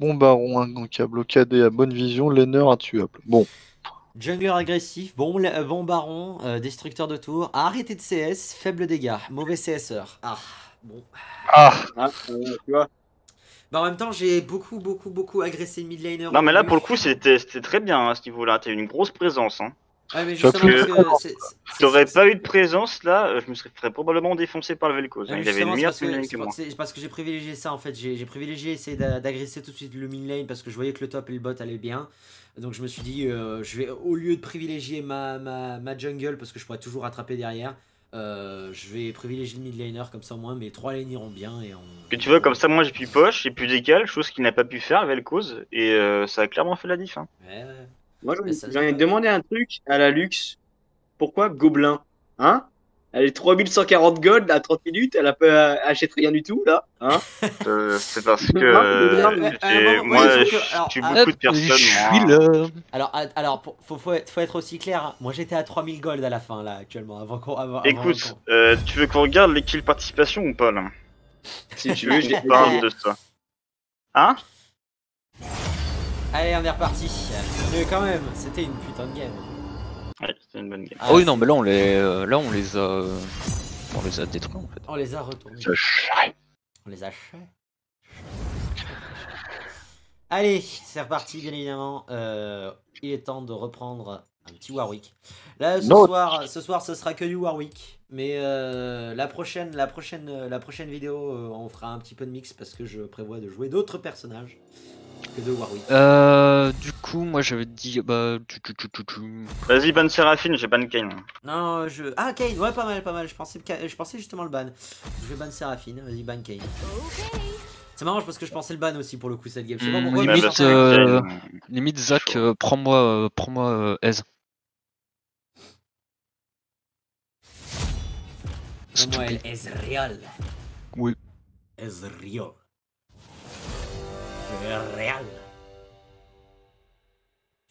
Bon baron, ingankable, KD à bonne vision, laner intuable. Bon. Jungler agressif, bon baron, destructeur de tour, arrêté de CS, faible dégâts, mauvais CSeur. Ah, bon. Ah. Ah, tu vois. Bah en même temps, j'ai beaucoup agressé le mid laner au Non, mais là, début. pour le coup, c'était très bien hein, à ce niveau-là. T'as eu une grosse présence. Hein. Ouais, mais Tu as justement, plus parce que T'aurais pas eu de présence, là, je me serais probablement défoncé par le Vel'Koz. ouais, Hein. mais Il avait une justement, meilleure lane que moi. c'est parce que j'ai privilégié ça en fait. J'ai privilégié essayer d'agresser tout de suite le mid lane parce que je voyais que le top et le bot allaient bien. Donc je me suis dit, je vais au lieu de privilégier ma jungle parce que je pourrais toujours rattraper derrière, je vais privilégier le mid laner comme ça au moins mes 3 lanes iront bien et Que tu vois, comme ça, moi, j'ai pu push, j'ai pu décal, chose qu'il n'a pas pu faire, le Vel'Koz, et ça a clairement fait la diff. Hein. Ouais, ouais. Moi, Mais ça se j'en ai voit. demandé un truc à la Lux. Pourquoi Gobelin? Hein? Elle est 3140 gold à 30 minutes, elle a pas acheté rien du tout, là. Hein? C'est parce que Moi, je il faut que. tue beaucoup de personnes. Je suis Moi. là. Alors faut être aussi clair. Hein. Moi, j'étais à 3000 gold à la fin, là, actuellement, Écoute, tu veux qu'on regarde les kills participation ou pas, là? Si tu veux, j'ai Parle de ça. Hein? Allez, on est reparti. Mais quand même, c'était une putain de game. Ouais, c'était une bonne game. Ah oui, non, mais là, on les a détruits en fait. On les a retournés. On les a chais. Allez, c'est reparti, bien évidemment. Il est temps de reprendre un petit Warwick. Là, ce soir, ce sera que du Warwick. Mais la prochaine vidéo, on fera un petit peu de mix parce que je prévois de jouer d'autres personnages que de Warwick. Du coup, moi j'avais dit bah Vas-y, ban Seraphine, j'ai ban Kane. Non, ah, Kane, ouais, pas mal. Je pensais justement le ban. Je vais ban Seraphine, vas-y, ban Kane. C'est marrant parce que je pensais le ban aussi pour le coup cette game. Je sais pas pourquoi. Limite Zach, prends-moi Ez. Prends-moi Ezreal. Oui. Ezreal.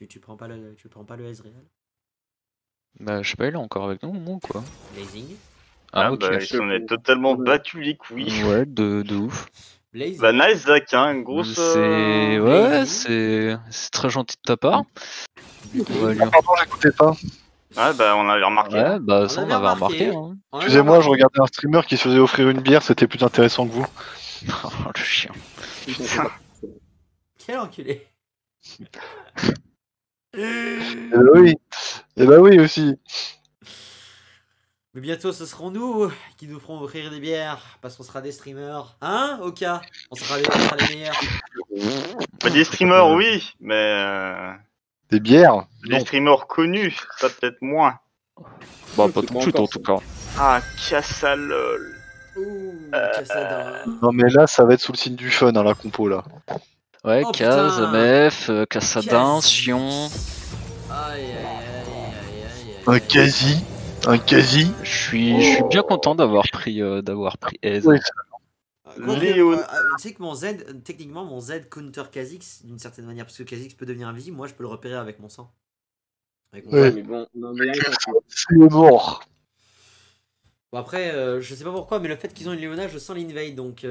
Tu prends pas le Ezreal? Bah je sais pas, il est encore avec nous ou quoi? Blazing. Ah ok. bah, il s'en est totalement battu les couilles. Ouais, de ouf. Blazing. Bah nice Zach, hein, une grosse... c'est très gentil de ta part. Pardon, j'écoutais pas. Ouais bah on avait remarqué. Ouais, bah ça on avait remarqué. Hein. Excusez-moi, je regardais un streamer qui se faisait offrir une bière, c'était plus intéressant que vous. Oh le chien. Quel enculé. Eh bah oui. Eh bah oui aussi. Mais bientôt ce seront nous qui nous ferons offrir des bières parce qu'on sera des streamers. Hein, Oka? On sera les meilleurs. Bah, des streamers oui, mais... Des bières? Des streamers connus, ça peut-être moins. Bah pas tout de suite en tout cas. Ah, Cassalol. Ouh, Cassadin. Non mais là, ça va être sous le signe du fun, hein, la compo là. Ouais, Oh, Kaz, putain. MF, Cassadin, Sion. Aïe. Un quasi. Je suis bien content d'avoir pris Ez. Oui. Léon. Tu sais que mon Z, techniquement, mon Z counter Kha'Zix d'une certaine manière, parce que Kha'Zix peut devenir invisible, moi je peux le repérer avec mon sang. Avec mon Ouais. sang. Mais bon, non, mais C'est mort. Bon, après, je sais pas pourquoi, mais le fait qu'ils ont une Léona, je sens l'invade, donc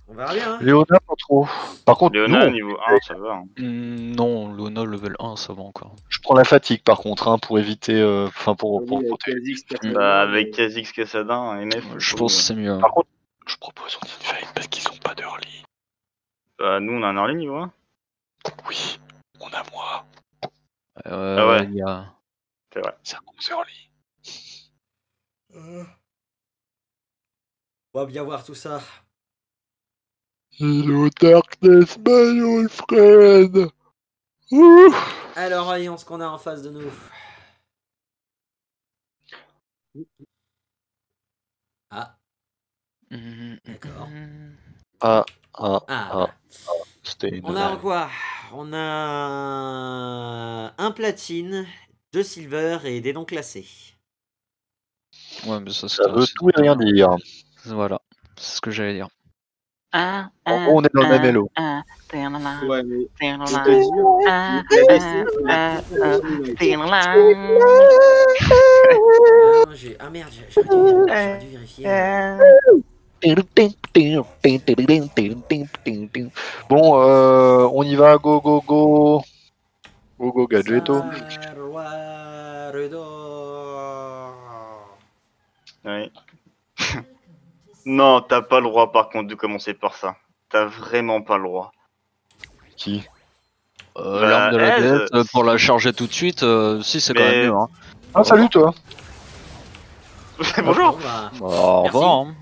on verra bien. Hein. Léona, pas trop. Par contre, Léona non. niveau 1, ça va. Hein. Non, Lona level 1, ça va encore. Je prends la fatigue par contre, hein, pour éviter. Enfin, pour protéger. Bah, avec Kha'Zix, Cassadin, MF. Je pense que c'est mieux. Par contre, je propose on invade parce qu'ils ont pas d'early. Bah, nous on a un early niveau 1. Oui, on a moi. Ah ouais. Il y a... C'est vrai. C'est un gros early. On va bien voir tout ça. Hello darkness, my old friend. Ouh. Alors, voyons ce qu'on a en face de nous. Ah. D'accord. C'était On a quoi? On a un platine, 2 silver et des non classés. Ouais, mais ça veut tout et rien dire. Voilà, c'est ce que j'allais dire. En gros, on est dans le même Hello. Ouais, mais Ah merde, j'aurais dû vérifier. Bon, on y va, go, go, go. Go, go, Gadgetto. Ouais. Non, t'as pas le droit par contre de commencer par ça. T'as vraiment pas le droit. Qui? L'arme de la Aise, déesse, pour la charger tout de suite, si c'est quand même mais- mieux. Hein. Ah, salut toi. Bonjour. Au Merci. revoir. Hein.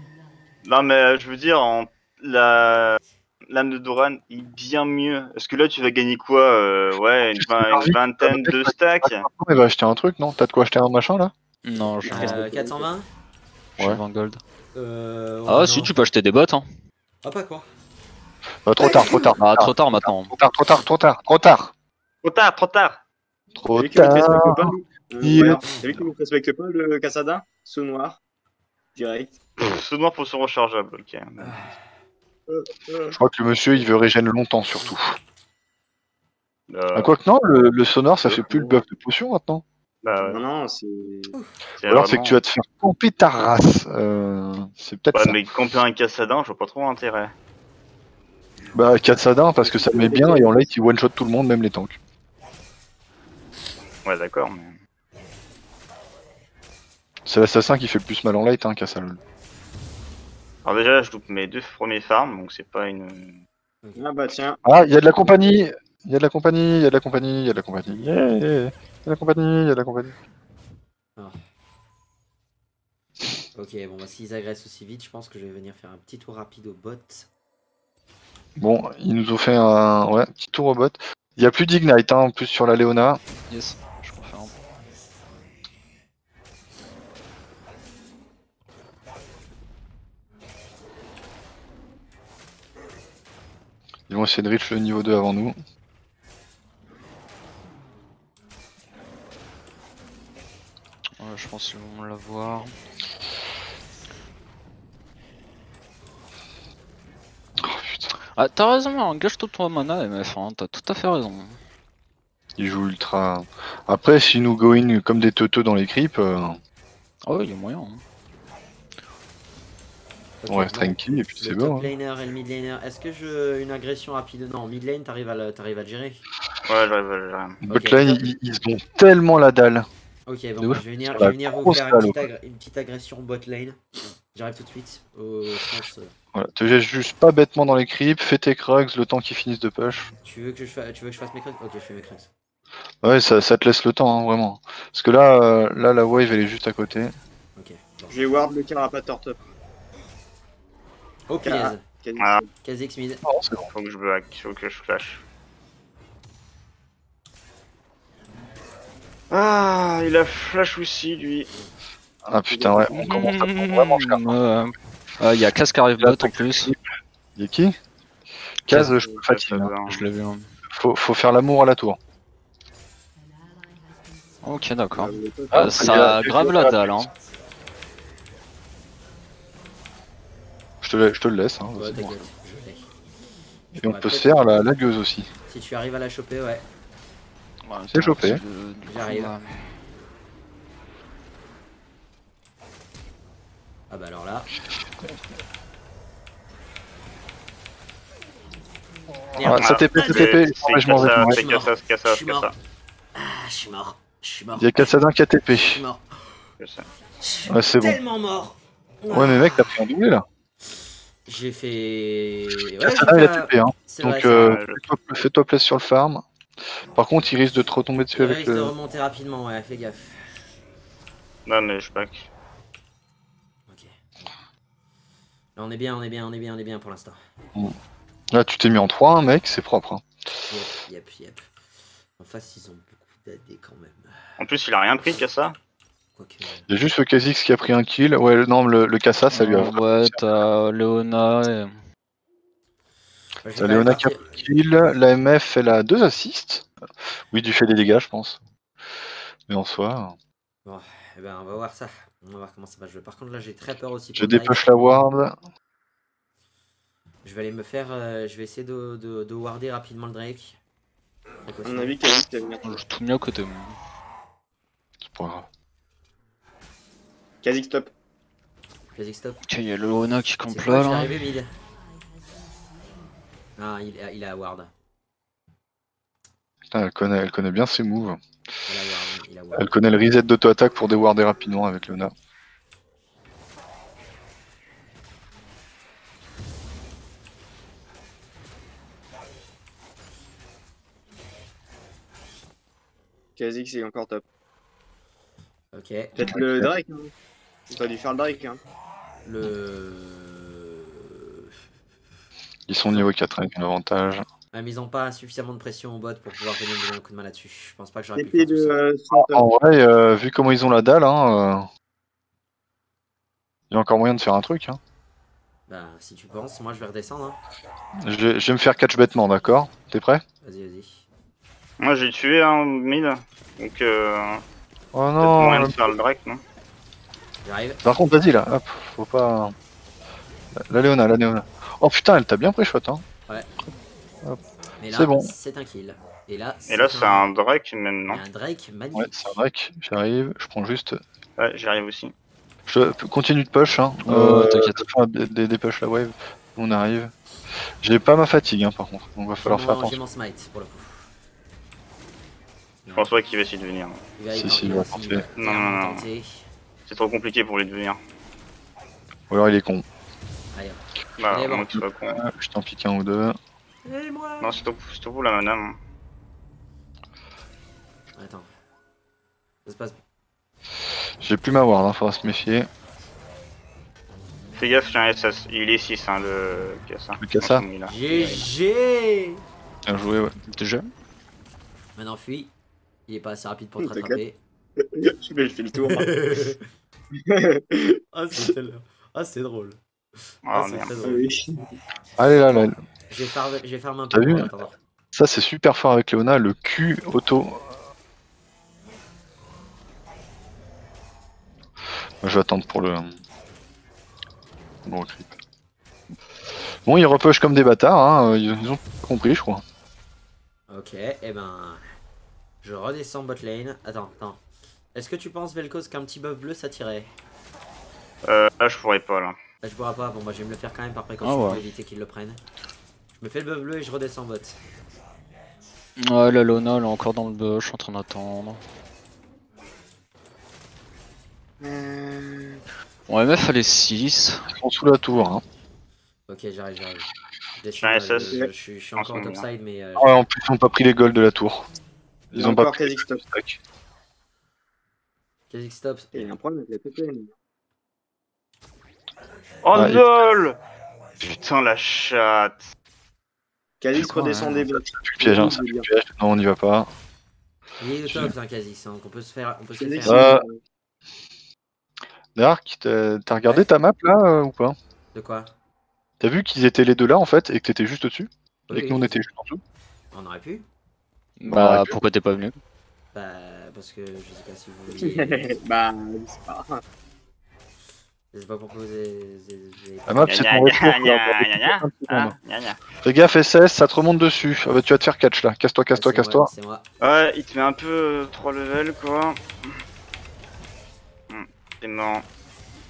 Non mais je veux dire, l'âme de Doran est bien mieux. Est-ce que là tu vas gagner quoi ouais, une vingtaine de stacks. Il va acheter un truc, non? T'as de quoi acheter un machin là? Non, je 420 suis Ouais. 20 gold. Ah Si, tu peux acheter des bots. Hein. Ah, pas quoi. Trop tard, trop tard. Ah, trop tard maintenant. Trop tard, trop tard, trop tard, trop tard. Trop tard, trop tard. Trop T'as vu qu'il ne tard. respecte pas, nous Il- voilà. T'as vu qu'il ne respecte pas le Casada? Sous noir. Direct. Ce noir pour son rechargeable, ok. Je crois que le monsieur il veut régène longtemps surtout. Euh, Quoique non, le sonore ça fait plus le buff de potion maintenant. bah ouais. Non, non, c'est. C'est Ou alors c'est vraiment- que tu vas te faire camper ta race. C'est peut-être Ouais, ça. mais camper un Cassadin, je vois pas trop l'intérêt. Bah Katsadin parce que ça met bien et en light il one shot tout le monde, même les tanks. Ouais, d'accord, mais. C'est l'assassin qui fait le plus mal en light, hein, Kassal. Alors déjà, je loupe mes 2 premiers farms, donc c'est pas une. Ah bah tiens. Ah, il y a de la compagnie. Il y a de la compagnie, il y a de la compagnie, il y a de la compagnie. Yeah, yeah. Il y a de la compagnie, il y a de la compagnie. Ok, bon, bah, s'ils agressent aussi vite, je pense que je vais venir faire un petit tour rapide au bot. Bon, ils nous ont fait un petit tour au bot. Il n'y a plus d'ignite, hein, en plus sur la Léona. Yes, je confirme. Ils vont essayer de reach le niveau 2 avant nous. Ouais, je pense qu'ils vont l'avoir. Oh putain. Ah, t'as raison, engage tout ton mana, MF, hein, t'as tout à fait raison. Ils jouent ultra. Après, si nous go in comme des teuteux dans les creeps, Ah ouais, il y a moyen. Hein. Ok, on reste bon. tranquille et puis c'est Le bon. top laner et le mid laner, est-ce que je. Une agression rapide? Non, mid lane, t'arrives à le gérer? Ouais, j'arrive. Botlane, top. ils ont tellement la dalle. Ok, De bon, ouf. bah, je vais C'est la venir vous grosse faire dalle, une petite agression bot lane. J'arrive tout de suite. Je pense, Voilà. Te jette juste pas bêtement dans les creeps, fais tes krugs le temps qu'ils finissent de push. tu veux que je fasse mes cracks? Ok, je fais mes cracks. Ouais, ça te laisse le temps, hein, vraiment. Parce que là, la wave elle est juste à côté. Ok. Bon. Je vais ward le carapator top. Oh, punaise. Ah. Kha'Zix mid. Oh, c'est bon. Faut que je back, faut que je flash. Ah, il a flash aussi, lui. Ah putain, ouais, on commence à prendre vraiment cher. Il y a Kaz qui arrive bot en plus. Y'a qui Kaz, je me fatigue. Hein. Je l'ai vu. Hein. Faut faire l'amour à la tour. Ok, d'accord. Ah, Ça grave la dalle. Hein. Je te le laisse. Hein, Ouais, c'est bon. t'inquiète, je l'ai. Et on Ouais, peut se peut-être faire la gueuse aussi. Si tu arrives à la choper, ouais. Ouais, C'est chopé. du coup, J'arrive. ouais. Ah bah alors là. Ah, ça TP, ça TP. C'est Je m'en vais. Kassa, je c'est suis mort. Kassa, c'est Kassa, Je suis c'est mort. Kassa. Ah, je suis mort. Je suis mort. Y'a Kassadin qui a TP. Je suis mort. Je sais. Je suis Ouais, c'est bon. tellement mort. Ouais, mais mec, t'as pris un doublé là. J'ai fait. Ouais, Kassadin il a TP, hein. C'est vrai, Donc, c'est vrai. fais-toi plaisir sur le farm. Par contre, il risque de te retomber dessus Il avec risque de le. remonter rapidement, ouais, fais gaffe. Non, mais je back. Ok. Là, on est bien pour l'instant. Là, tu t'es mis en 3, mec, c'est propre. Hein. Yep. En face, ils ont beaucoup d'AD quand même. En plus, il a rien pris, Kassa. Quoique. Il y a juste le Kha'Zix qui a pris un kill. Ouais, non, le Kassa, ça lui a. Ouais, t'as Léona et... Ouais, je T'as vais Léona quand qui même a pris kill. La MF, elle a 2 assists. Oui, du fait des dégâts, je pense. Mais en soi. Bon, eh ben, on va voir ça. On va voir comment ça va jouer. Par contre, là, j'ai très peur aussi. Je pour Drake. dépush la ward. Je vais aller me faire. Je vais essayer de warder rapidement le Drake. À mon avis, Kha'Zix va venir. J'ai tout mis à côté. Moi. C'est pas grave. Kha'Zix top. Vas-y, stop. Ok, il y a le Leona qui C'est campe quoi, là. je suis là. arrivé mid. Ah, il a ward. Putain, elle connaît bien ses moves. Il a ward, il a ward. Elle connaît le reset d'auto-attaque pour déwarder rapidement avec Leona. Kha'Zix est encore top. Ok. Peut-être le Drake. Hein. T'aurais dû faire le Drake. Hein. Le... Ils sont niveau 4 avec un avantage. Ah, mais ils ont pas suffisamment de pression au bot pour pouvoir venir me donner un coup de main là-dessus. Je pense pas que j'aurais pu C'était le faire tout ça. de son top. En vrai, vu comment ils ont la dalle, il y a encore moyen de faire un truc. Hein. Bah, si tu penses, moi je vais redescendre. Hein. Je vais me faire catch bêtement, d'accord? T'es prêt? Vas-y, vas-y. Moi j'ai tué un mid. Donc Oh peut-être non! moyen de faire le Drake, non? J'arrive. Par contre, vas-y là, hop, faut pas. La Léona, la Léona. Oh putain, elle t'a bien pré-shot, hein. Mais là, C'est bon. c'est un kill. Et là, Et là c'est un Drake même, il y non? a un Drake Ouais, magnifique. c'est un Drake, j'arrive, je prends juste. Ouais, j'y arrive aussi. Je continue de push, hein. T'inquiète. Enfin, des push la wave, on arrive. J'ai pas ma fatigue, hein, par contre, donc va falloir faire J'ai attention. mon smite pour le coup. Je pense pas qu'il va essayer de venir. Il va y Si, tenter, il va tenter. Non, non, non. tenter. C'est trop compliqué pour lui de venir. Ou alors il est con. Allez, Bah, Allez, à moins bon. qu'il soit con. Je t'en pique un ou deux. et moi. Non, c'est tout vous la madame. Attends. Ça se passe. J'ai plus ma ward, hein, faudra se méfier. Fais gaffe, j'ai un SS. Il est 6, hein, le Kassa. Le Kassa. Il a- GG. Bien joué, ouais. Déjà? Maintenant fuis. Il est pas assez rapide pour te T'inquiète. rattraper. Je fais le tour. Ah, c'est drôle. Ah c'est merde. très Ah drôle. oui. Allez là, là. Je vais farmer un T'as peu vu en attendant. Ça c'est super fort avec Léona, le Q auto. Je vais attendre pour le. Bon, creep. Bon, ils repush comme des bâtards, hein. Ils ont compris, je crois. Ok, et ben. Je redescends bot lane. Attends. Est-ce que tu penses, Vel'Koz, qu'un petit buff bleu ça tirait? Là, je pourrais pas, là. Là, je pourrais pas. Bon, bah, je vais me le faire quand même par précaution Ah ouais. pour éviter qu'ils le prennent. Je me fais le buff bleu et je redescends bot. Ouais, la Leona, elle est encore dans le bush, je suis en train d'attendre. Bon, MF, elle est 6. Ils sont sous la tour, hein. Ok, j'arrive. Je descends, J'ai un SS. je suis encore au topside, mais. Ouais, en plus, ils ont pas pris les golds de la tour. Ils ont pas encore pris les Kha'Zix top. stack. Kha'Zix stop. Il y a un problème avec la PP. Oh Ah, lol! Putain, la chatte! Kha'Zix Quoi, redescend des blocs. Plus le piège, hein, ça pue le piège. Non, on n'y va pas. Il est au top, hein, Kha'Zix. Donc on peut se faire. On peut se le Kha'Zix, faire. Dark, t'as regardé ta map là ou pas? De quoi? T'as vu qu'ils étaient les deux là en fait et que t'étais juste au-dessus? Oui, Et que nous on oui. était juste en dessous? On aurait pu. Bah, aurait pu. pourquoi t'es pas venu? Bah, parce que je sais pas si vous voulez. Bah, c'est pas grave. Je sais pas pourquoi vous avez La map c'est ton retour. Fais gaffe SS, ça te remonte dessus. Ah bah tu vas te faire catch là. Casse-toi, casse-toi, casse-toi. C'est moi. Ouais, il te met un peu 3 levels, quoi. C'est mort.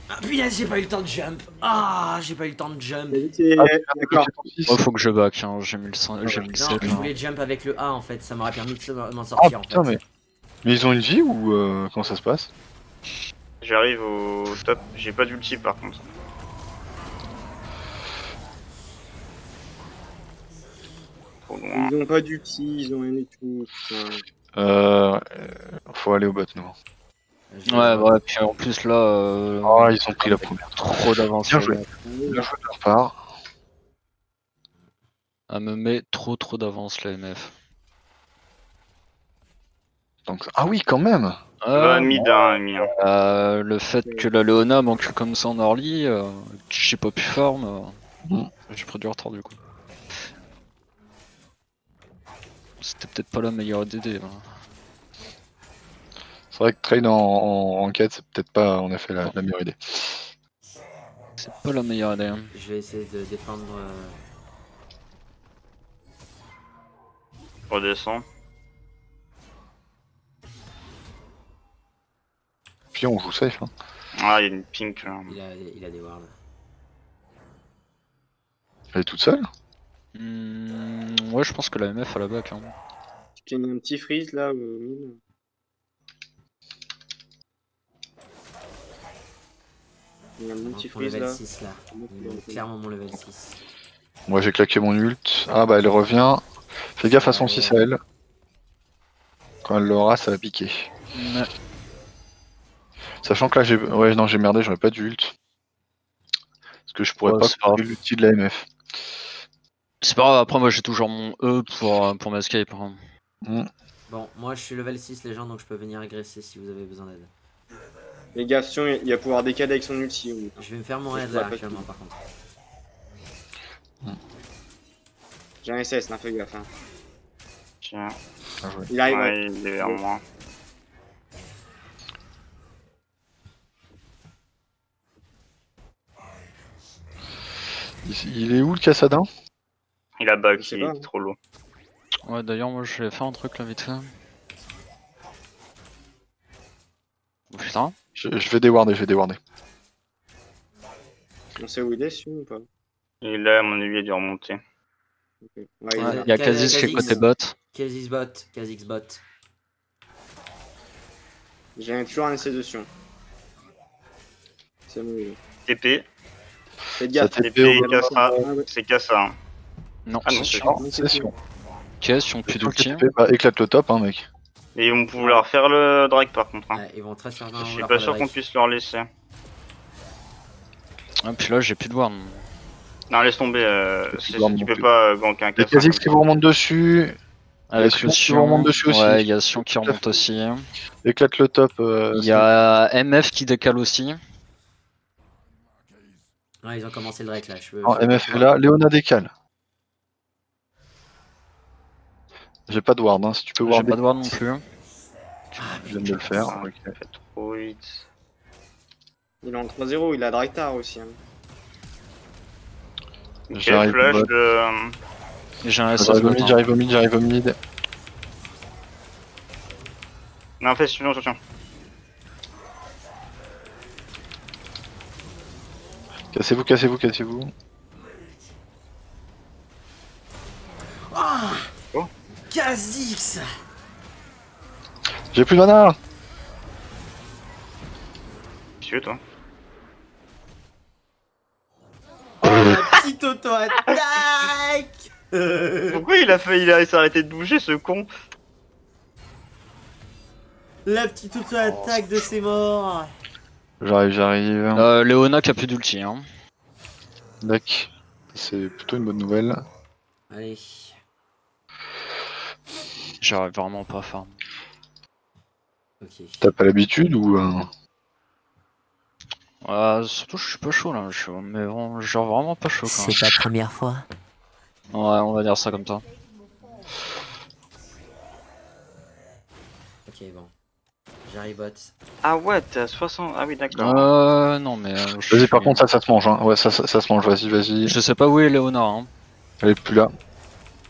Ah punaise, j'ai pas eu le temps de jump. Ah, j'ai pas eu le temps de jump. Kha'Zix est- Ah, D'accord. Moi, faut que je back, hein. J'ai mis le 5, j'ai mis le Non, 7. je là. voulais jump avec le A en fait, ça m'aurait permis de m'en Ah sortir en putain fait. mais ils ont une vie ou comment ça se passe? J'arrive au top. J'ai pas d'ulti par contre. Trop loin. Ils ont pas d'ulti, ils ont rien du tout. Putain. Faut aller au bot nous. Ouais, puis en plus là, Oh ils ont pris la première. trop d'avance. Bien joué. Ah oui. Bien joué de leur part. Elle me met trop d'avance la MF. Donc, ah oui quand même. Va mid un mien. Le fait que la Leona manque comme ça en early, que j'ai pas pu farm, j'ai pris du retard du coup. C'était peut-être pas la meilleure idée. Hein. C'est vrai que trade en quête c'est peut-être pas en effet la meilleure idée. C'est pas la meilleure idée. Hein. Je vais essayer de défendre. Redescends. Puis on joue safe. Hein. Ah, il y a une pink là. Il a des wards. Elle est toute seule? Ouais, je pense que la MF a la back. Hein. Il y a un petit freeze là au mid. Il y a un Avant petit pour freeze level là. 6 là. Il manque clairement mon level 6. Moi j'ai claqué mon ult. Ah bah elle revient. Fais gaffe à son 6 à elle. Quand elle l'aura, ça va piquer. Ouais. Sachant que là j'ai. Ouais, non, j'ai merdé, j'aurais pas d'ult. Parce que je pourrais Ouais, pas c'est pas couper l'ulti de la MF. C'est pas grave, après moi j'ai toujours mon E pour m'escape. Hein. Bon, moi je suis level 6 les gens, donc je peux venir agresser si vous avez besoin d'aide. Les gars, attention, il va pouvoir décaler avec son ulti. Oui. Je vais me faire mon Je raid vois là pas actuellement tout. par contre. J'ai un SS, fais gaffe. Hein. Tiens. Il arrive. Ouais, il est vers moi. Il est où le Cassadin? Il a bug, Je sais il pas. est trop lourd. Ouais, d'ailleurs, moi je vais faire un truc là vite fait. Oh, putain. Je vais déwarder, je vais déwarder. On sait où il est, celui ou pas? Et là, à mon avis, il a dû remonter. Ok. Ouais, Il y a Kha'Zix qui est côté bot. Kha'Zix bot, Kha'Zix bot. J'ai toujours un SS dessus. C'est bon, il est. TP, Faites gaffe. Ça TP, TP au Kassa, Ah ouais. c'est Kassa. Hein. Non, Ah non, c'est c'est sûr. Non, c'est sûr. Ok, si on plus d'ulti. Bah, éclate le top, hein, mec. Et ils vont pouvoir faire le drag par contre. Hein. Ouais, ils vont très certainement. Je suis vouloir pas faire sûr le qu'on break. puisse leur laisser. Ah, puis là j'ai plus de ward. Non, laisse tomber, Tu tu dois me peux monter. pas gank un Les Kassa. Kha'Zix qui vous remontent dessus. Avec Sion le qui remonte dessus aussi. Ouais, il y a Sion qui Tout à remonte fait. aussi. Éclate le top. Il y a MF qui décale aussi. Ouais, ils ont commencé le Drake là. Je veux, Non, je veux MF pas est là. Léona décale. J'ai pas de ward, hein. Si tu peux J'ai ward, pas de ward non plus. je viens de le faire. Ça Ok. fait trop vite. Il est en 3-0, il a Draktar aussi. Hein. Ok, J'arrive flash bot. de... J'ai un SS J'arrive au bot. mid, Hein. j'arrive au mid, j'arrive au mid. Non, fais suivant, attention. Cassez-vous, cassez-vous, cassez-vous. Kha'Zix. J'ai plus de mana. Tu veux, toi? Oh la petite auto-attaque. Pourquoi il s'est arrêté de bouger, ce con? La petite auto-attaque de ses morts. J'arrive, j'arrive. Léona qui a plus d'ulti. Hein. D'accord. C'est plutôt une bonne nouvelle. Allez. J'arrive vraiment pas à farm. Ok. T'as pas l'habitude ou Surtout je suis pas chaud là. Mais bon, genre vraiment pas chaud quand même. ta première fois. Ouais, on va dire ça comme ça. Ok, bon. J'arrive bot. Ah ouais, t'es à 60... Ah oui, d'accord. Non mais... Vas-y, par contre, ça se mange. Hein. Ouais, ça se mange. Vas-y, vas-y. Je sais pas où est Léona. Hein. Elle est plus là.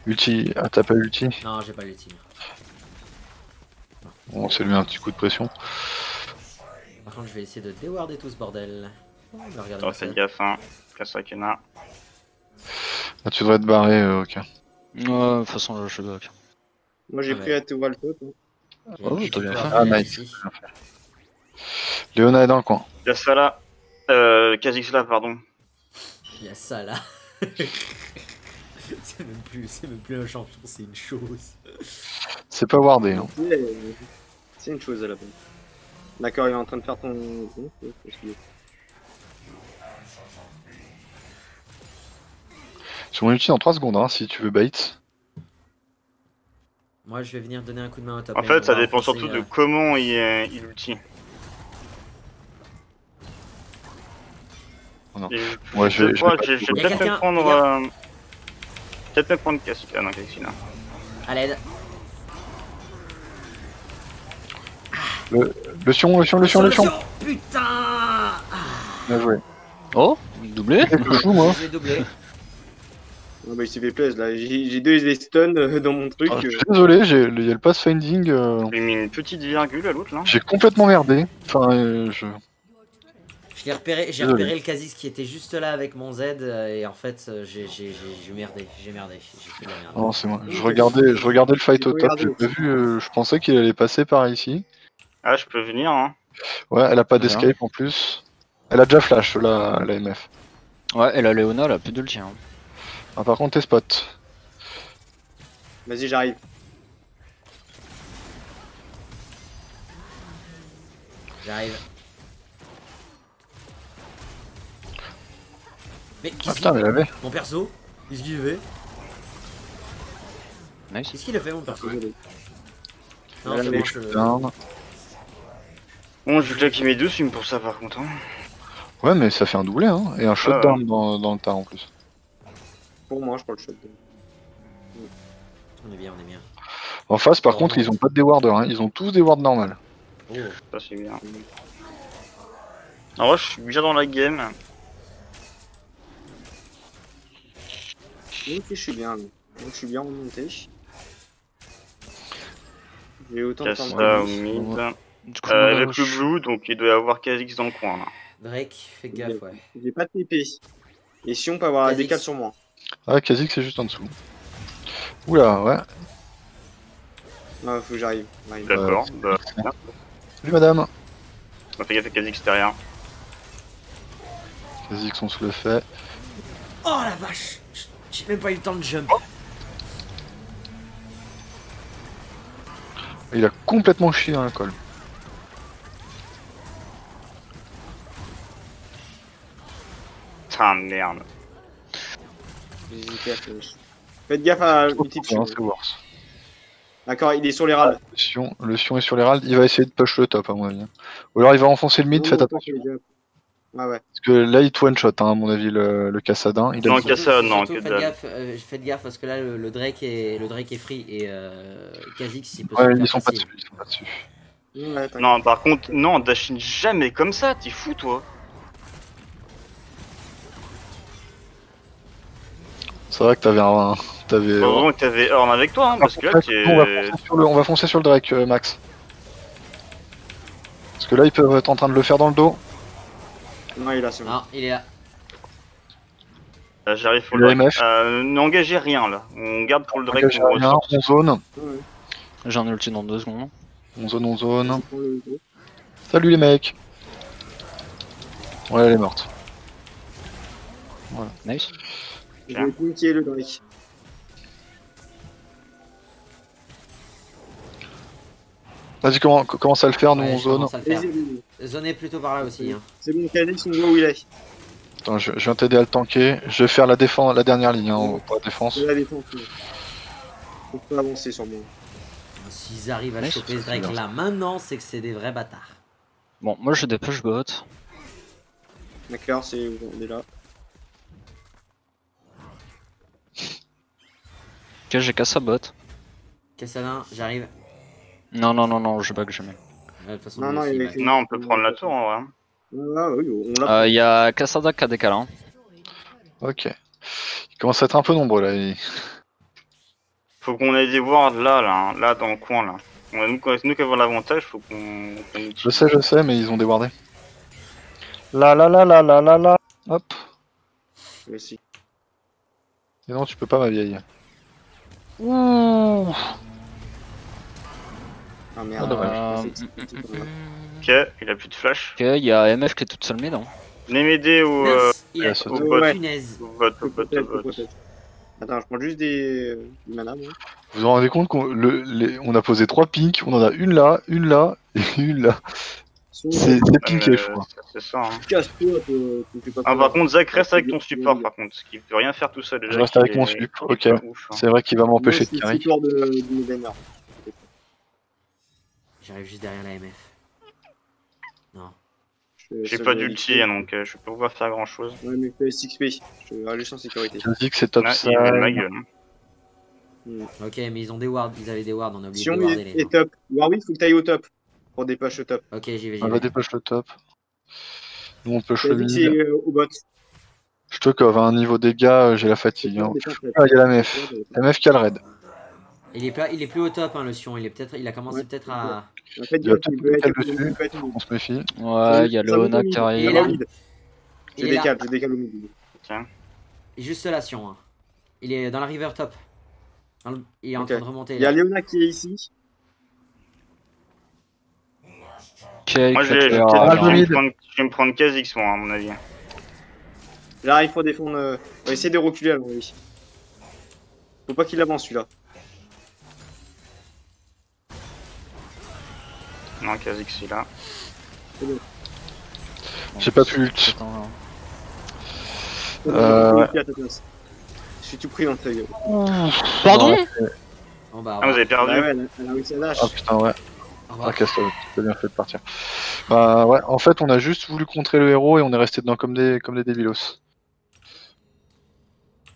Ulti. Ah, t'as pas ulti? Non, j'ai pas l'ultime. Bon, c'est lui un petit coup de pression. Par contre, je vais essayer de déwarder tout ce bordel. Oh, mais regardez Attends, ça. fais gaffe, hein. Kassa Kena. Ah, tu devrais te barrer, ok. Ouais, de toute façon je suis back. Moi j'ai Ah pris ouais. à tout le top. Hein. Il y a une Oh, petite t'as bien victoire fait. Ah, derrière nice. ici. Léona est dans le coin. Kassa là. Kha'Zix là, pardon. Il y a ça là. c'est même plus un champion, c'est une chose. C'est pas wardé. Hein. C'est une chose à la base. D'accord, il est en train de faire ton. Sur mon ulti dans 3 secondes, hein, si tu veux bait. Moi, je vais venir donner un coup de main au top. En lane, fait, on ça va dépend renforcer, surtout de comment il ulti. Oh non. Et Ouais, je vais crois pas que je vais tout Il y a peut-être quelqu'un, me prendre... les gars. Peut-être me prendre Cassica. Ah non, Cassina. À l'aide. Le Sion. Putain. Bien joué. Oh, doublé. Le chou, moi. Je vais doubler. Ah bah il s'est fait plaisir là, j'ai deux des stuns dans mon truc. Ah, je suis désolé, il y a le pathfinding. J'ai mis une petite virgule à l'autre là. J'ai complètement merdé. Enfin, J'ai repéré le Kha'Zix qui était juste là avec mon Z et en fait j'ai merdé, j'ai fait de la merde. Non, c'est moi. Je regardais le fight au top, j'ai pas vu, je pensais qu'il allait passer par ici. Ah, je peux venir, hein. Ouais, elle a pas Bien. d'escape en plus. Elle a déjà flash, la MF. Ouais, et la Léona, elle a plus d'ulti. Hein. Ah, par contre, t'es spot. Vas-y, j'arrive. J'arrive. Mais Ah qu'est-ce putain, mais elle avait. Mon perso, qu'est-ce qu'il fait? Nice. Qu'est-ce qu'il a fait mon perso? Désolé. Non, Elle c'est avait bon, Je je... suis down. Bon, je vais claquer mes 2 swings pour ça par contre. Hein. Ouais, mais ça fait un doublé, hein. Et un shutdown dans le tas en plus. Pour moi, je prends le shot. On est bien. En face, par Oh, contre, non. ils ont pas de déwarders, hein. Ils ont tous des wards normales. Oh. Ça, c'est bien. En vrai, je suis bien dans la game. Ok, je suis bien. Là. Donc, je suis bien remonté. J'ai autant de temps de Kassa au bonus. mid. Du coup, Avec le blue, donc il doit y avoir Kha'Zix dans le coin là. Drake, fais gaffe, ouais. J'ai pas de TP. Et si on peut avoir la Kha'Zix. décale sur moi. Ah, Kha'Zix, c'est juste en dessous. Oula, ouais. Ah, faut que j'arrive. J'arrive. D'accord. Bah, Salut madame. on fait gaffe à Kha'Zix derrière. Kha'Zix, on se le fait. Oh la vache! J'ai même pas eu le temps de jump. Il a complètement chié dans la colle. Putain, merde. J'ai hésité à finish. Faites gaffe à l'ulti de Non, Sion. c'est worse. D'accord, il est sur les râles. Le Sion est sur les ralds, il va essayer de push le top à mon avis. Ou alors il va enfoncer le mid, faites attention. Ah ouais. Parce que là il te one shot hein, à mon avis le Cassadin. Il a Non, dit- Kassa, non, Surtout, que dalle. faites gaffe parce que là le Drake est free et Kha'Zix il peut Ouais, se ils faire sont pas facile. dessus, ils sont pas dessus. Ouais, t'inquiète. Non, par contre, non, Dashin jamais comme ça, t'es fou toi. C'est vrai que t'avais. Heureusement que t'avais Horn avec toi, hein, parce que là On va foncer sur le Drake, Max. Parce que là ils peuvent être en train de le faire dans le dos. Non, il est là, c'est bon. Non, il est là. J'arrive pour Le le Drake. MF. N'engagez rien là, on garde pour le Drake Engagez pour rien, on zone. Ouais. J'ai un ulti dans 2 secondes. On zone. Je prends le gros. Salut les mecs. Ouais, elle est morte. Nice. Je vais punker le Drake. Vas-y, commence à le faire, nous Ouais, on je zone. commence à le faire. Vas-y. Zonez plutôt par là aussi. Hein. C'est bon, Kha'Zix, on voit où il est. Attends, je viens t'aider à le tanker. Je vais faire la dernière ligne hein, pour la défense. C'est la défense. On peut avancer sur moi. S'ils arrivent à Ouais, choper ce c'est Drake bien. là maintenant, c'est que c'est des vrais bâtards. Bon, moi je dépush bot. D'accord, c'est on est là. Ok, j'ai Kassa bot. Cassadin, j'arrive. Non, je bug jamais. De toute façon, Non, lui non, aussi, il ouais. est- Non, on peut prendre la tour en vrai. Ah oui, on l'a. Il y a Cassada qui a décalé. Hein. Ok. Il commence à être un peu nombreux là. Faut qu'on ait des wards là, dans le coin là. Nous qui avons l'avantage, faut qu'on Je sais, mais ils ont débordé. Là. Hop. Mais si. Et non, tu peux pas, ma vieille. Ouh. Ah merde. Euh, Ok, il a plus de flash. Ok, il y a MF qui est toute seule mid. Hein. Venez m'aider au Mince, il a ouais, ça doit- oh, ouais. punaise. vote. Attends, je prends juste des mana, moi. Vous vous rendez compte qu'on a posé 3 pinks, on en a une là et une là. C'est pinké, je crois. C'est ça. Hein. Casse-toi, tu fais pas Ah, peur. par contre, Zach reste avec ton support par contre, qui peut rien faire tout seul déjà. Je reste qui avec est- mon sup, qui est ok. pas ouf, hein. C'est vrai qu'il va Moi, m'empêcher je de suis carry. support de Medainer. J'arrive juste derrière la MF. Non. J'ai pas d'ulti, hein, donc je peux pas faire grand chose. Ouais, mais fais 6p. Je vais juste en sécurité. Kha'Zix c'est top Là, ça. il met ma gueule. Hein. Ok, mais ils ont des wards, ils avaient des wards, on a oublié Si de on warder les est gens. top. Warwick, faut que t'ailles au top. Pour des push au top. Ok, j'y vais. On va dépêcher le top. Nous on push le Kha'Zix, mid. c'est au bot. Je te cove à un niveau dégâts, j'ai la fatigue. Hein. Ah, il y a la MF. La MF qui a le raid. Il est plus au top, hein, le Sion. Il a commencé Ouais. peut-être à. En fait, Il y a il peut-être peut des être, dessus. il peut être mid. On se méfie. Ouais, il y a Ça Leona monte au qui mid. arrive. Il est Ça là. va mid. Il Je est là. décale, je décale au mid. Tiens. Juste là, Sion. Hein. Il est dans la river top. Il est en Ok. train de remonter. Il y a Là. Léona qui est ici. Ok, Moi, je vais me prendre Kha'Zix, moi, à mon avis. J'arrive pour défendre. On va essayer de reculer alors, oui. Faut pas qu'il avance celui-là. Non, Kha'Zix, il est là. J'ai pas pu ult. À ta place. Je suis tout pris dans ta gueule. Pardon? Bon, bah, Ah, vous avez perdu. Bah ouais, elle a réussi à dash. Ah putain, ouais. au revoir. Ok, c'est bien fait de partir. Bah ouais, en fait, on a juste voulu contrer le héros et on est resté dedans comme des débilos.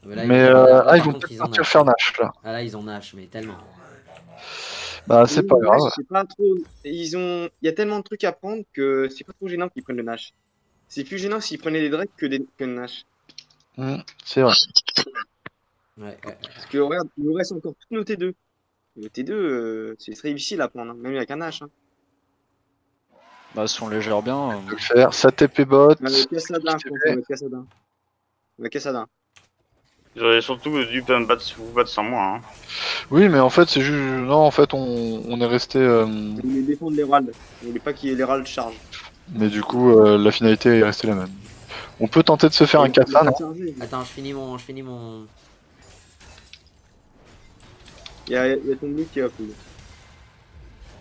Là, Mais là, par ils vont contre, peut-être ils en partir Nash. faire Nash là. Ah, là, ils ont Nash, mais tellement. Bah c'est pas Le Nash, grave. c'est pas trop. Il y a tellement de trucs à prendre que c'est pas trop gênant qu'ils prennent le Nash. C'est plus gênant s'ils prenaient des Drake que le Nash. C'est vrai. Ouais. Parce que regarde, il nous reste encore toutes nos T2. Le T2, c'est très difficile à prendre, hein, même avec un Nash. Hein. Bah, si on les gère bien. On peut le faire. Ça TP bot. On va Cassadin, je pense. On va Cassadin. On va Cassadin. J'aurais surtout dû vous battre sans moi. Hein. Oui, mais en fait, c'est juste. Non, en fait, on est resté. On voulait défendre l'Hérald. On voulait pas qu'il y ait l'Hérald charge. Mais du coup, la finalité est restée la même. On peut tenter de se faire un Kassa, non? Attends, je finis mon. Il y a ton bleu qui va plus.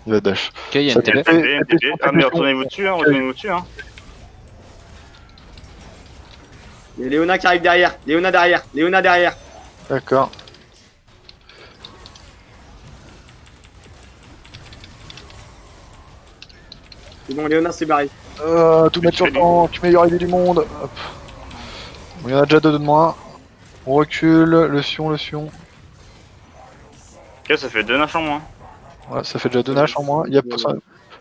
Il va dash. Ok, il y a Ça une TP. TP. Ah, mais retournez-vous dessus, hein, retournez-vous dessus. Hein. Il y a Léona qui arrive derrière. Léona derrière. D'accord. C'est bon, Léona s'est barré. Tout mettre sur le tank, meilleure idée du monde. Hop. Bon, il y en a déjà deux de moins. On recule, le Sion. Ok, ça fait 2 Nash en moins. Ouais, ça fait déjà deux Nash en moins. Il y a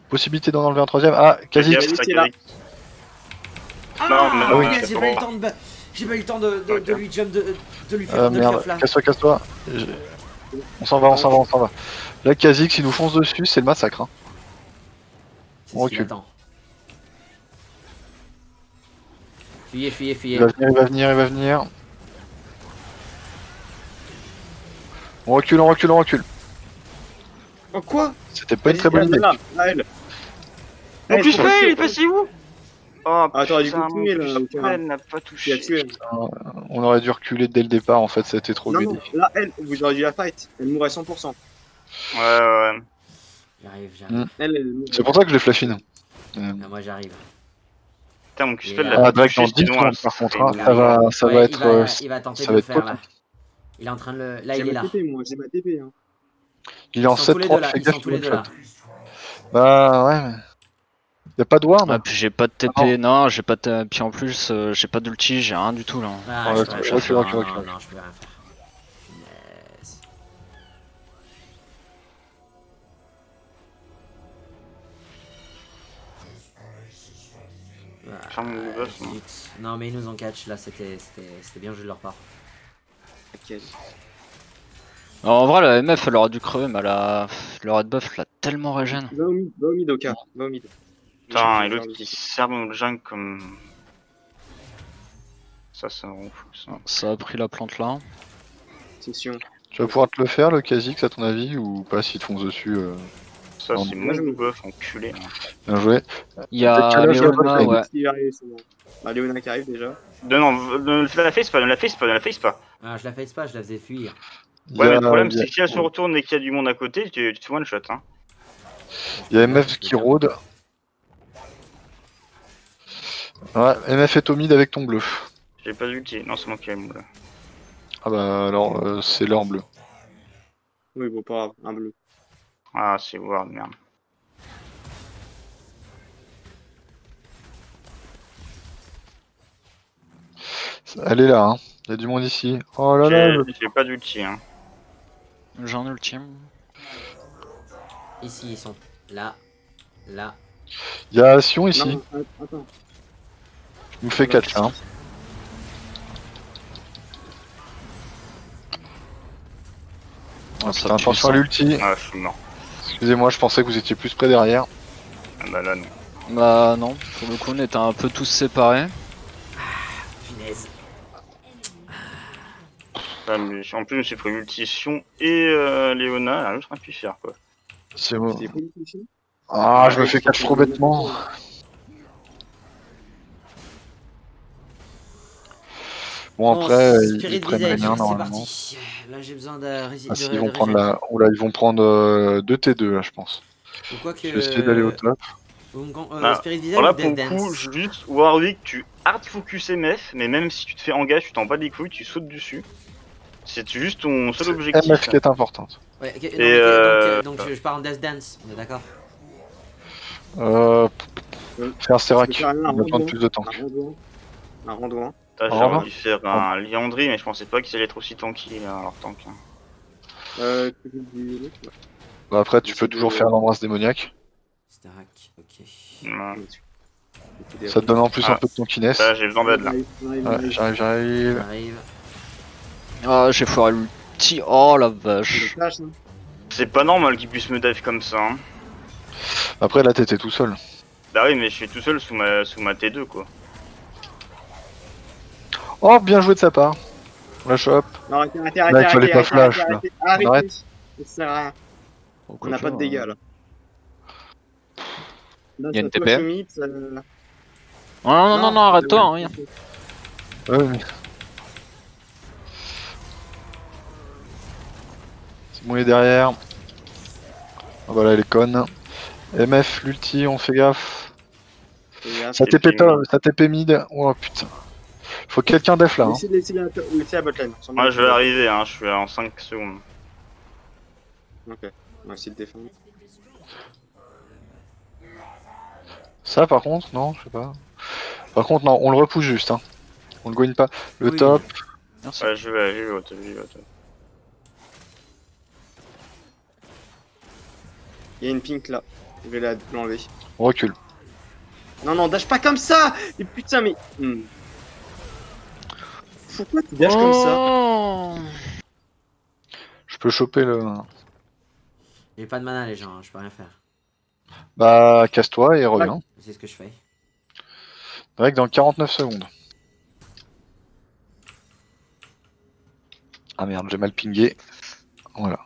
possibilité d'en enlever un troisième. Ah, quasi. Kha'Zix, c'est là. Non, mais non, oui, punaise, c'est j'ai pas pas eu le bon. temps j'ai pas eu le temps de lui jump, de lui faire, de le Merde, faire flash. casse-toi. On s'en va. Là, Kha'Zix, il nous fonce dessus, c'est le massacre. Hein. C'est on ce qu'il recule. attend. Fuyez. Il va venir. On recule. Oh quoi? C'était pas une très bonne idée. Là, elle. En plus, je pense il est que- passé où? Oh, Attends, du putain, coup, tuer, là, mon aucun. elle n'a pas Qui a touché. tué. On aurait dû reculer dès le départ, en fait, ça a été trop Non, greedy. là, elle, vous auriez dû la fight. Elle mourrait 100%. Ouais. J'arrive. Elle mourrait. C'est pour ça que je l'ai flash in. Ah, moi j'arrive. Putain, mon Cuspel Et l'a Ah, pas Drake dans touché, 10 sinon, secondes, elle par serait contre, hein, énorme. ça va être. Il va tenter ça de va le être faire là. potent. Il est en train de le. Là, J'ai il est ma là. TP, moi, j'ai ma TP. Hein. Il est en Ils sont tous les 7-3, deux là. fais Ils gaffe, sont tous les il deux one là. shot. Bah ouais, mais. Y'a pas de ward? Ah, puis j'ai pas de TP, non, j'ai pas de. Puis en plus, j'ai pas d'ulti, j'ai rien du tout là. Ah, Ouais, je peux recule, rien faire. recule. Non, je peux rien faire. Punaise. Ferme le boss, moi. Zut. Non, mais ils nous ont catch là, c'était bien joué de leur part. Ok. Alors, en vrai, la MF elle aurait dû crever, mais le red buff l'a tellement régène. Va au mid, Oka. Va au mid. Putain, et l'autre qui sert notre jungle comme. Ça rend fou ça. Ça a pris la plante là. C'est sûr. Tu vas pouvoir te le faire, le Kha'Zix, à ton avis, ou pas s'il te fonce dessus Ça, Non, c'est moi, je mon me- buff enculé. Hein. Bien joué. Il y a Peut-être que là, Léona, je ouais. Qui va arriver, c'est bon. Bah, Léona qui arrive déjà. Non, ne la face pas. Ah, je la face pas, je la faisais fuir. Ouais, mais le problème, il y a- c'est que si elle se retourne et qu'il y a du monde à côté, tu te one shot. Hein. Il y a MF qui rôde. Ouais, MF est au mid avec ton bleu. J'ai pas d'ulti. Non, c'est moi qui ai mon bleu. Ah bah alors, c'est l'or bleu. Oui, bon, pas grave, un bleu. Ah, c'est Ward, merde. Elle est là, hein. Il y a du monde ici. Oh là là. J'ai pas d'ulti. Hein. J'ai un ultime. Ici, ils sont. Là. Là. Il y a Sion ici. Non, attends. Il nous fait 4 là. Hein. Ah, Putain, attention à l'ulti. Ah, je suis mort. Excusez-moi, je pensais que vous étiez plus près derrière. Ah bah là, non. Bah non, pour le coup on était un peu tous séparés. Finesse. Ah, mais en plus, je me suis pris ulti Sion et Léona, là, je serais pu faire quoi. C'est bon. C'était pas une question. Ah, je me Ouais, fais catch trop bêtement. Bon, après, Spirit ils prennent Visage, rien c'est normalement. parti. Là j'ai besoin de, Ah, si, ils vont prendre la. Oula, ils vont prendre 2 T2 là, je pense. Ou quoi Je vais essayer d'aller au que. top. Ah, Spirit Visage Voilà, ou pour Death le coup, Dance. juste Warwick, tu hard focus MF, mais même si tu te fais engage, tu t'en bats les couilles, tu sautes dessus. C'est juste ton seul objectif. MF qui est importante. Ouais, ok, non, Et, mais donc je pars en Death Dance, on est d'accord. Euh. Faire Serac. Je peux faire On a besoin de plus de tank. Un randouin. J'ai Au revoir. envie de faire un Liandry, mais je pensais pas qu'il allait être aussi tanky, là, alors tank. Hein. Bah, après, tu peux toujours faire l'embrasse démoniaque. Starak, ok. Ouais. Ça te donne en plus un peu de tankiness. Là, j'ai besoin d'aide là. Ouais, j'arrive. J'arrive. Ah, j'ai foiré l'ulti. Oh la vache. C'est pas normal qu'il puisse me dive comme ça. Hein. Après, là, t'étais tout seul. Bah oui, mais je suis tout seul sous ma T2 quoi. Oh, bien joué de sa part. La chope. Non, arrêtez, Là, il fallait pas flash, là. Arrêtez. On arrête. Ça sert à rien. On n'a pas de dégâts là. Là, Il y a une ça TP. touche au mid, ça- Non, arrête-toi, hein, rien. Ouais, mais... C'est bon, il est derrière. Ah bah là, elle est conne. MF, l'ulti, on fait gaffe. Fais gaffe. Ça TP mid. Oh putain. Faut quelqu'un def là. Hein. Laissez la botlane. Moi je vais arriver, hein, je suis en 5 secondes. Ok, on va essayer de défendre. Ça par contre, non, je sais pas. Par contre, non, on le repousse juste. Hein. On le goigne pas. Le Oui. top. Merci. Ouais, je vais au top, j'y vais au top. Il y a une pink là. Je vais l'enlever. On recule. Non, dash pas comme ça. Et putain, mais. Pourquoi tu dashes comme ça? Oh. Je peux choper le. J'ai pas de mana les gens, hein, je peux rien faire. Bah, casse-toi et reviens. C'est ce que je fais. Direct dans 49 secondes. Ah merde, j'ai mal pingé. Voilà.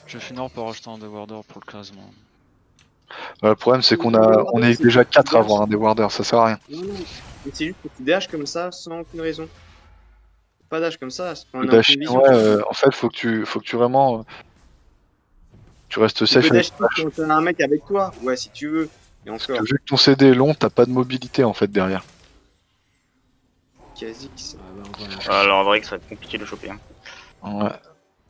Je vais finir par acheter un Dewarder pour le classement. Le problème, c'est on est déjà 4 à avoir un Dewarder, ça sert à rien. Non, mais c'est juste que tu dashes comme ça sans aucune raison. Pas dash comme ça, c'est pas Le dash, ouais, en fait, faut que tu vraiment. Tu restes Tu safe peux avec dash quand t'as un mec avec toi, ouais, si tu veux. Et parce encore, que vu que ton CD est long, t'as pas de mobilité en fait derrière. quasi. Alors Drake, ça va être compliqué de le choper. Hein. Ouais.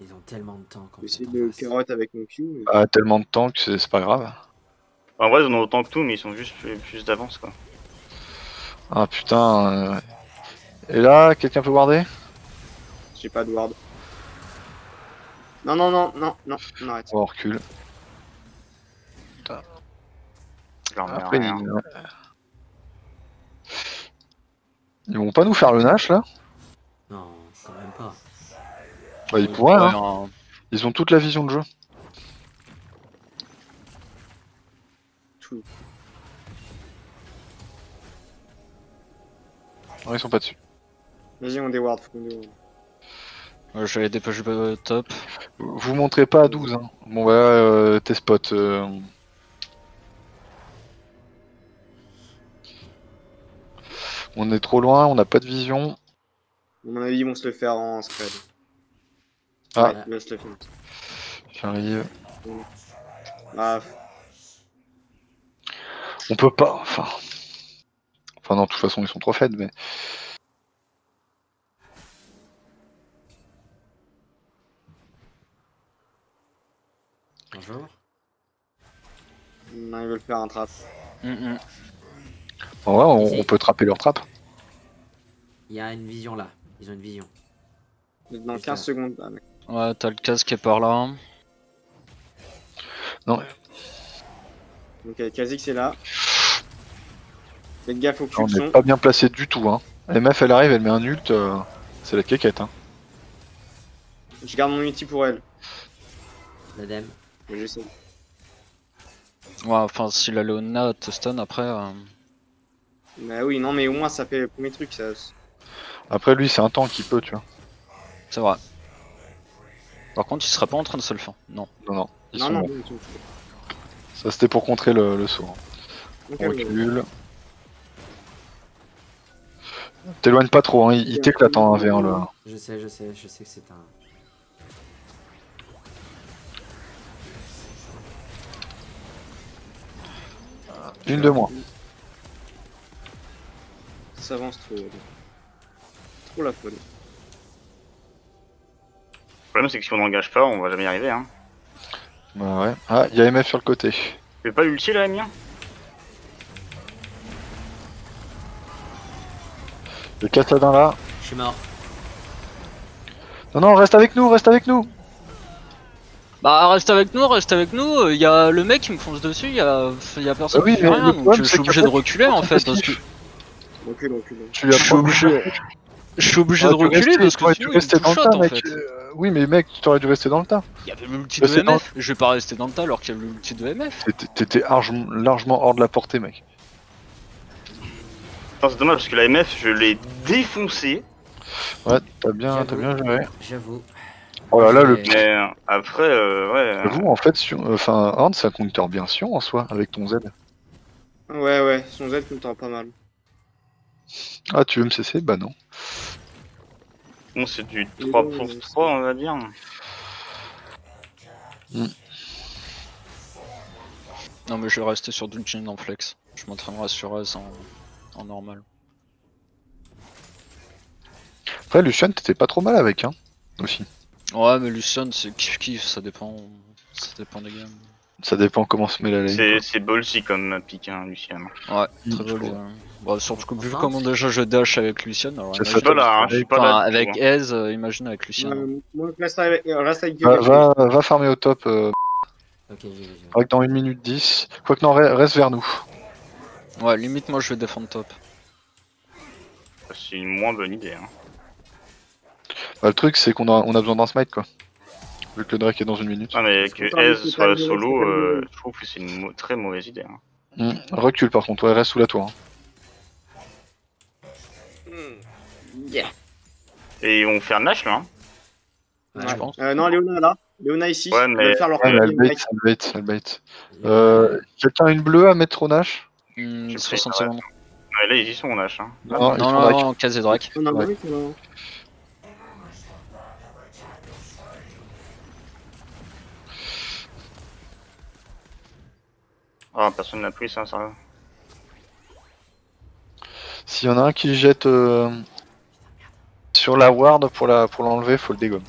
Ils ont tellement de temps. J'ai essayé de carotte avec mon Q. Mais... Ah, tellement de temps que c'est pas grave. En vrai, ils en ont autant que tout, mais ils sont juste plus d'avance quoi. Ah putain. Et là, quelqu'un peut warder? J'ai pas de ward. Non, arrête. On recule. Après, ils vont pas nous faire le Nash là? Non, quand même pas. Bah, ils pourraient, hein. Ouais, Ils ont toute la vision de jeu. Tout. Non, ils sont pas dessus. Vas-y, on déward, faut qu'on déward. ouais, je vais aller dépêcher le top. Vous montrez pas à 12, hein. Bon, bah, tes spots. On est trop loin, on n'a pas de vision. À mon avis, ils vont se le faire en spread. Ah. Ouais, laisse le film. J'arrive. Ah, On peut pas, enfin non, de toute façon, ils sont trop faibles, mais... Bonjour. non, ils veulent faire un trap. En vrai, on peut trapper leur trap. Il y a une vision là. Ils ont une vision. Dans 15 secondes. Ah, mec. Ouais, t'as le casque qui est par là. Non, Ok, Kha'Zix est là. Faites gaffe au on cul n'est pas bien placé du tout, hein. MF, elle arrive, elle met un ult. C'est la quéquette, hein. Je garde mon ulti pour elle. L'ADEME. Mais je sais. Ouais, enfin, si la Leona te stun après. Bah oui, non, mais au moins ça fait le premier truc. Ça... Après, lui, c'est un tank qui peut, tu vois. C'est vrai. Par contre, il serait pas en train de se le faire. Non. Non, non. Ils Non, sont non, bons. non, Ça, c'était pour contrer le saut. Hein. ok, On recule. T'éloignes pas trop, hein. Il t'éclate en 1v1 là. Je sais que c'est un. Une de moins. Ça avance trop. Trop la folle. Le problème, c'est que si on n'engage pas, on va jamais y arriver. Hein. Bah ouais. Ah, il y a MF sur le côté. Tu fais pas l'ulti là, Amir? Le Cassadin là. Je suis mort. Non, non, reste avec nous, reste avec nous. Bah, reste avec nous. Il y a le mec qui me fonce dessus, il y a personne Ah oui, qui fait mais rien. le Donc problème, je c'est suis obligé qu'après, de reculer en fait. Parce que Recule. Tu lui as je suis pas obligé. Je suis obligé de tu reculer restais- parce que ouais, sinon tu il me restais dans le two-shot, tas, en mec. fait. Oui, mais mec, tu aurais dû rester dans le tas. Il y avait l'ulti Bah, de c'est MF. Je vais pas rester dans le tas alors qu'il y avait l'ulti de MF. T'étais largement hors de la portée, mec. Putain, c'est dommage parce que la MF, je l'ai défoncé. Ouais, t'as bien J'avoue. géré. J'avoue. Oh là là, le Mais- Mais après, ouais. J'avoue, en fait, enfin, Horn, c'est un compteur bien sûr en soi, avec ton Z. Ouais, son Z compte pas mal. Ah, tu veux me cesser? Bah non. Bon, c'est du 3 pour 3, on va dire. Non, mais je vais rester sur Dungeon en flex. Je m'entraînerai sur S en normal. Après, Lucian, t'étais pas trop mal avec, hein, aussi. Ouais, mais Lucian, c'est kiff, ça dépend des games. Ça dépend comment se met la lane. C'est ballsy comme pick, hein, Lucien. Ouais, Mm, très je beau. crois. Bah, surtout que vu Enfin. comment déjà je dash avec Lucian, alors Ça, Je ça suis pas là, hein, je suis pas là. enfin, du tout, avec hein. Ez, imagine avec Lucian. Moi, reste avec Va farmer au top, Ok, j'y vais. avec dans 1 minute 10. Quoique non, reste vers nous. Ouais, limite, moi je vais défendre top. C'est une moins bonne idée. Hein. Bah, le truc, c'est qu'on a besoin d'un smite, quoi. Vu que le Drake est dans 1 minute. Ah, mais que Ez soit solo, je trouve que c'est une très mauvaise idée. Hein. Recule par contre, ouais, reste sous la tour. Hein. Yeah. Et ils vont faire Nash là. Hein. Ouais, Je pense. Non, Léona là. Léona ici. Ouais, Ils mais- veulent faire leur Ouais, mais premier break. elle bait. Quelqu'un a une bleue à mettre au Nash? Hmm, J'ai 60 pris, secondes. Ouais, là ils y sont Nash. Hein. Non, ils Non, sont non, Drake. non, Kaz et Drake. On a un Ouais. break, on a- Ah, personne n'a pris ça, sérieux. S'il y en a un qui jette sur la ward pour l'enlever, faut le dégommer.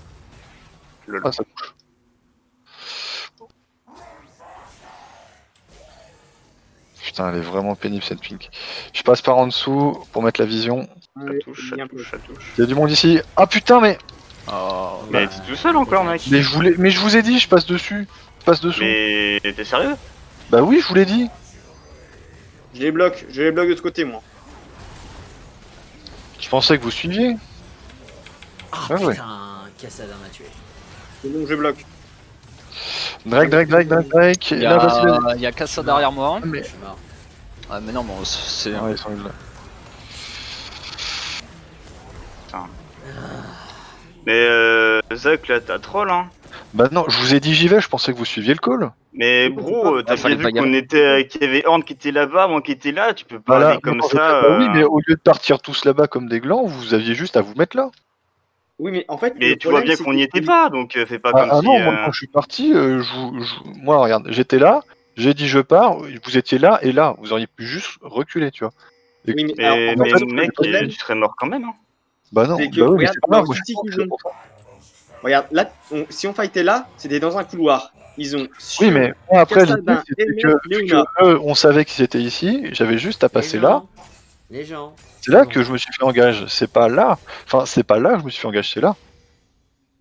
Lol. Ah, ça touche. Putain, elle est vraiment pénible cette pink. Je passe par en dessous pour mettre la vision. Ça Ouais, touche, ça bien touche, ça touche. Il y a du monde ici. Ah putain, mais Oh, Mais t'es tout seul encore, mec. mais je vous ai dit, je passe dessus. Je passe dessous. Mais t'es sérieux? Bah oui, je vous l'ai dit. Je les bloque de ce côté, moi. Je pensais que vous suiviez. Ah Ah ouais. putain, Cassadin m'a tué. C'est bon, je bloque. Drake. il y Là, vas-y. a Kassa derrière moi. Mais... Je suis mort. Ah, mais non, bon, c'est. Ah, ils sont là. Mais Zach, là t'as troll, hein. Bah non, je vous ai dit j'y vais, je pensais que vous suiviez le call. Mais bro, t'as fallait bien vu pas y qu'on était, qu'il y avait Horn qui était là-bas, moi qui était là, tu peux pas Voilà, aller comme non, ça. bah oui, mais au lieu de partir tous là-bas comme des glands, vous aviez juste à vous mettre là. Oui, mais en fait. Mais le tu vois problème, bien c'est qu'on que- n'y était pas, donc fais pas comme Ah si. non, moi quand je suis parti, moi regarde, j'étais là, j'ai dit je pars, vous étiez là et là, vous auriez pu juste reculer, tu vois. Oui, mais, Mais, alors, en mais fait, mec, le problème, tu serais mort quand même. Hein. Bah non, C'est que, bah oui, mais regarde, c'est pas grave, leur moi, je outil suis qu'ils ont. pour ça. Regarde, là, si on fightait là, c'était dans un couloir. Ils ont. Oui, mais moi, après l'idée Cassadin, c'était Elmer, que, Léona. on savait qu'ils étaient ici, j'avais juste à passer là. Les gens. C'est là que je me suis fait engager, c'est pas là. Enfin, c'est pas là que je me suis fait engager, c'est là.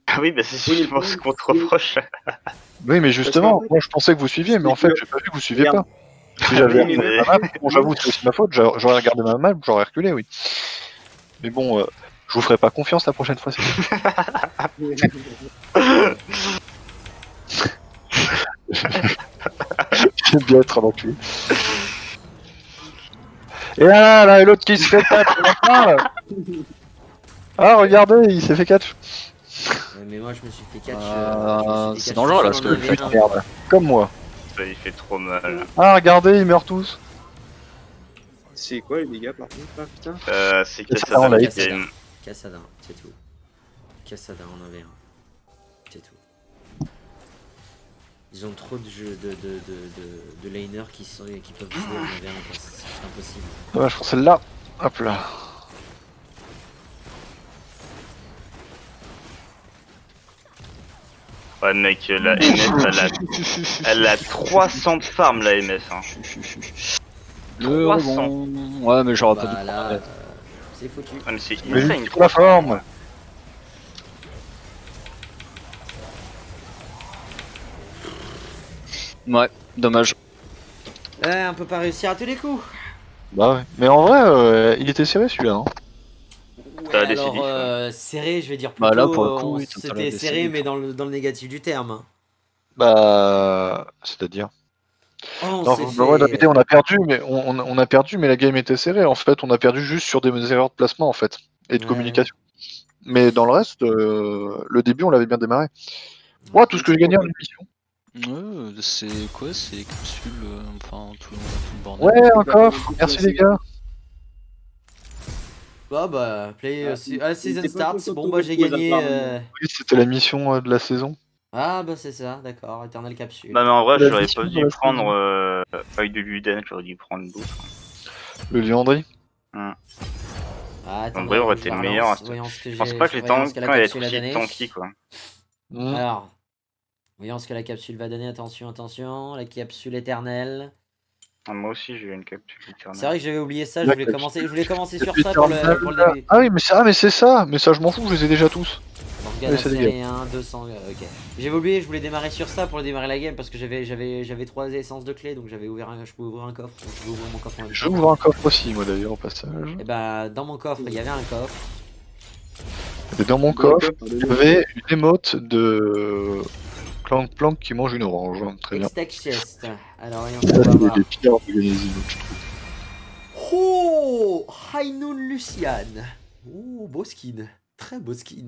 Ah oui, bah c'est Oui, justement ce qu'on te reproche. Oui, mais justement, qu'en fait, moi je pensais que vous suiviez, mais en c'est fait, que- j'ai pas vu que vous suiviez Regarde. pas. Si j'avais Oui, regardé mais- ma map, bon, j'avoue, c'est aussi ma faute, j'aurais regardé ma map, j'aurais reculé, oui. Mais bon, Je vous ferai pas confiance la prochaine fois. J'aime bien être un enculé. Et là, et l'autre qui se fait catch, on en parle. Ah, regardez, il s'est fait catch. Ouais, mais moi je me suis fait catch. c'est dangereux, là, parce que Putain, merde. Comme moi. Ça, il fait trop mal. Ah, regardez, ils meurent tous. C'est quoi les dégâts par contre là, putain? C'est C'est ça, Cassada on l'a qui a une... Cassada, c'est tout. Cassada en avait un. C'est tout. Ils ont trop de jeux de laners qui peuvent jouer en AV1, quoi. C'est impossible. Ouais, je pense celle-là. Hop là. Ouais, mec, la MF, elle a 300 de farm, la MF. Hein. Le 300. rebond. Ouais, mais j'aurais pas Bah dû. là, c'est foutu. Ah, mais c'est Mais insane, lui, la forme. Ouais, dommage. Ouais, on peut pas réussir à tous les coups. Bah ouais. Mais en vrai, il était serré celui-là. Hein. T'as Ouais, décidé, alors, serré, je vais dire plutôt. Bah là, pour le coup, oui, t'as c'était la serré, décidé. mais dans le négatif du terme. Hein. Bah. C'est-à-dire. Oh, on Non, s'est bah ouais, fait- David, on a perdu, mais on a perdu, mais la game était serrée. En fait, on a perdu juste sur des erreurs de placement en fait et de Ouais. communication. Mais dans le reste, le début, on l'avait bien démarré. Moi, tout ce que j'ai gagné en émission. C'est quoi? C'est les capsules, enfin tout le bordel. Ouais, un coffre. Merci les gars. Bah, play Ah, season t'es pas starts. content Bon, de bah, j'ai beaucoup, gagné. apparemment. Oui, c'était la mission de la saison. Ah, bah, c'est ça, d'accord. Eternal capsule. Non, mais en vrai, La j'aurais mission pas de dû la prendre Feuille de Luden, j'aurais dû prendre d'autres. Le Liandry. Ah, En vrai, aurait été le meilleur. Voyons Je ce que j'ai. pense pas que les voyons tanks ce que la allaient être capsule a aussi donné. tanky, quoi. Alors, voyons ce que la capsule va donner. Attention, attention. La capsule éternelle. Ah, moi aussi, j'ai eu une capsule éternelle. C'est vrai que j'avais oublié ça. Je La voulais capsule commencer sur ça pour le début. Ah oui, mais c'est ça. Mais ça, je m'en fous. Je les ai déjà tous. Morgane Oui, c'est série 1, 200. Ok. J'avais oublié. Je voulais démarrer sur ça pour démarrer la game parce que j'avais 3 essences de clés, donc je pouvais ouvrir un coffre. Donc, je vais ouvrir mon coffre en même temps. J'ouvre un coffre aussi, moi d'ailleurs, au passage. Et bah, dans mon coffre, il y avait un coffre. Et dans mon coffre, il y avait une émote de Clank Plank qui mange une orange. Très bien. X-Tech Chest. Alors, voyons ce qu'on va voir. Il est pire de gagner les emotes, je trouve. Oh, High Noon Lucian. Oh, beau skin. Très beau skin.